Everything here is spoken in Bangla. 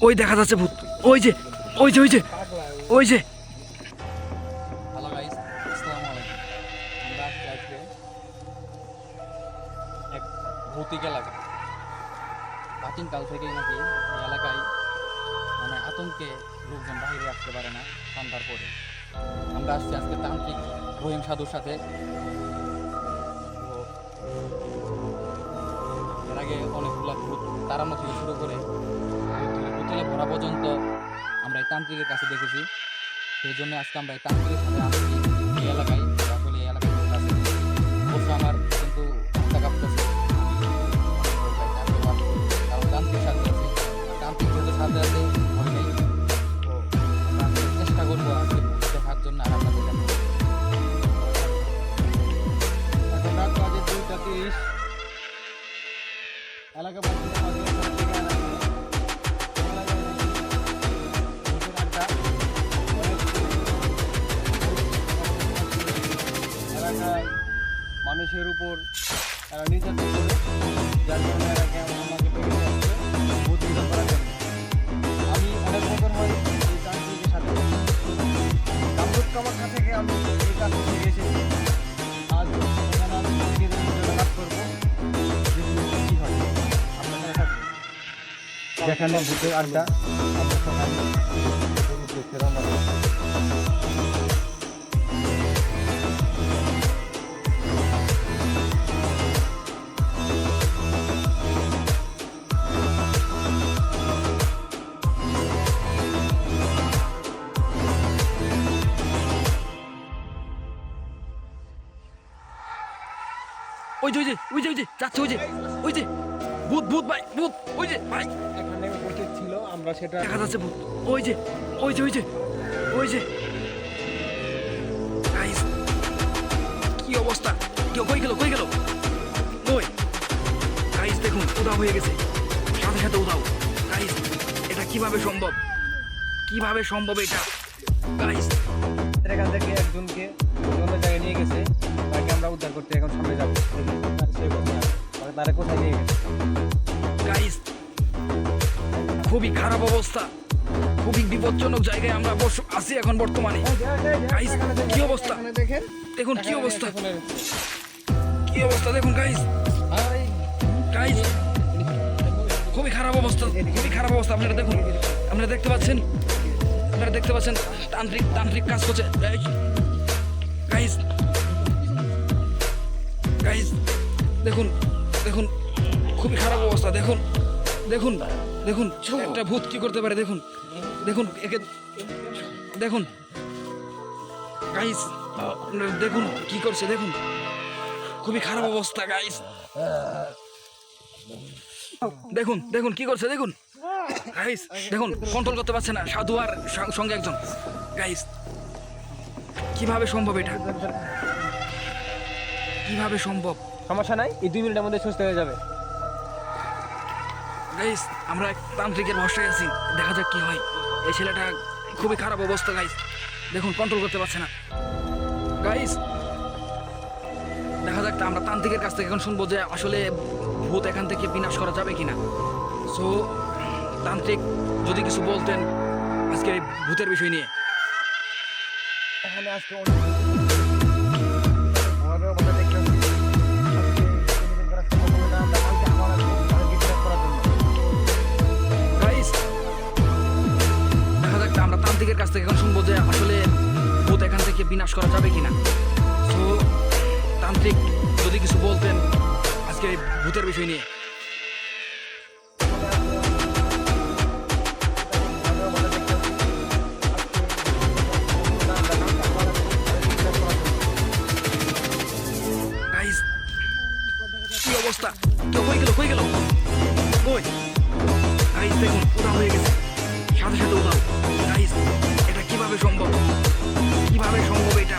ওই দেখা যাচ্ছে ভূত, ওই যে ওই যে ওই যে ওই যে। হ্যালো গাইস, আসসালামু আলাইকুম। আমরা আজকে আসবে এক ভৌতিক এলাকা। প্রাচীনকাল থেকেই নাকি এই এলাকায় মানে আতঙ্কে লোকজন বাইরে আসতে পারে না সন্ধ্যার পরে। আমরা আসছি আজকে তান্ত্রিক রহিম সাধুর সাথে। তো এর আগে অনেকগুলা ভূত তাড়ানো থেকে শুরু করে বোতলে ভরা পর্যন্ত আমরা এই তান্ত্রিকের কাছে দেখেছি। সেই জন্য আজকে আমরা এই তান্ত্রিকের সাথে আসছি এই এলাকায়। আসলে এই এলাকায় ভূত আছে, অবশ্য আমার কিন্তু মাথা কাঁপতেছে। কারণ তান্ত্রিক সাথে আছে, তান্ত্রিক যেহেতু সাথে আছে ভয় নেই। তো আমরা আজকে চেষ্টা করবো আজকে ভূত দেখার জন্য আর আপনাদের দেখাবো। এখন রাত বাজে 2:30। এলাকা এলাকায় মানুষের উপর তারা নির্যাতন করে, যার কারণে এলাকায় আমাকে পেয়ে যাচ্ছে উদ্ভিদ করার জন্য। আমি অনেক বছর হয় এই তান্ত্রিকের সাথে কামরূপ কামাখ্যা থেকে আমি এই কাজ শিখে এসেছি। আজ এখানে আমি নিজেদের জন্য কাজ করবো, কী হয় আপনার সাথে যেখানে ভূতের আড্ডা। আমরা সকালে দেখতে রওনা দিই। ওই যে ওই যে ওই যে ওই যে যাচ্ছে, ওই যে ওই যে ভূত ভূত ভাই, ভূত ওই যে ভাই এখানে উপস্থিত ছিল, আমরা সেটা দেখা যাচ্ছে ভূত, ওই যে ওই যে ওই যে ওই যে। গাইস কি অবস্থা, কেউ কই গেল, কই গেল, কই? গাইস দেখুন উধাও হয়ে গেছে, সাথে সাথে উধাও। গাইস এটা কিভাবে সম্ভব, কিভাবে সম্ভব এটা? গাইস এখান থেকে একজনকে অন্য জায়গায় নিয়ে গেছে, তাকে আমরা উদ্ধার করতে এখন সামনে যাবো। তারা কোথায় নিয়ে গেছে? গাইস খুবই খারাপ অবস্থা, খুবই বিপজ্জনক জায়গায় আমরা আছি এখন বর্তমানে। গাইস কি অবস্থা দেখুন, কি অবস্থা, কি অবস্থা দেখুন গাইস। গাইস খুবই খারাপ অবস্থা, খুবই খারাপ অবস্থা। আপনারা দেখুন, আপনারা দেখতে পাচ্ছেন, আপনারা দেখতে পাচ্ছেন তান্ত্রিক তান্ত্রিক কাজ করছে। গাইস গাইস দেখুন দেখুন খুবই খারাপ অবস্থা। দেখুন দেখুন দেখুন একটা ভূত কি করতে পারে, দেখুন দেখুন একে দেখুন। গাইস দেখুন কি করছে, দেখুন খুবই খারাপ অবস্থা। গাইস দেখুন দেখুন কি করছে, দেখুন গাইস দেখুন কন্ট্রোল করতে পারছে না, সাধু আর সঙ্গে একজন। গাইস কিভাবে সম্ভব এটা, কিভাবে সম্ভব? সমস্যা নাই, এই 2 মিনিটের মধ্যে সুস্থ হয়ে যাবে। গাইস আমরা এক তান্ত্রিকের ভরসায় আছি, দেখা যাক কি হয়। এই ছেলেটা খুবই খারাপ অবস্থা। গাইস দেখুন কন্ট্রোল করতে পারছে না। গাইস দেখা যাক, আমরা তান্ত্রিকের কাছ থেকে এখন শুনবো যে আসলে ভূত এখান থেকে বিনাশ করা যাবে কিনা। সো তান্ত্রিক যদি কিছু বলতেন আজকে এই ভূতের বিষয় নিয়ে। এখানে আজকে অনেক আমাদের মধ্যে দেখলাম আজকে অনুমোদন করা সম্ভব হবে না। আমরা কালকে আবার আসবো তাদেরকে ট্র্যাক করার জন্য। গাইস দেখা যাক, আমরা তান্ত্রিকের কাছ থেকে এখন শুনবো যে আসলে ভূত এখান থেকে বিনাশ করা যাবে কিনা। সো তান্ত্রিক যদি কিছু বলতেন আজকে এই ভূতের বিষয় নিয়ে। গাইস কি অবস্থা, কেউ কই গেল, কই গেল, কই? গাইস দেখুন উধাও হয়ে গেছে, সাথে সাথে উধাও। গাইস এটা কিভাবে সম্ভব, কিভাবে সম্ভব এটা?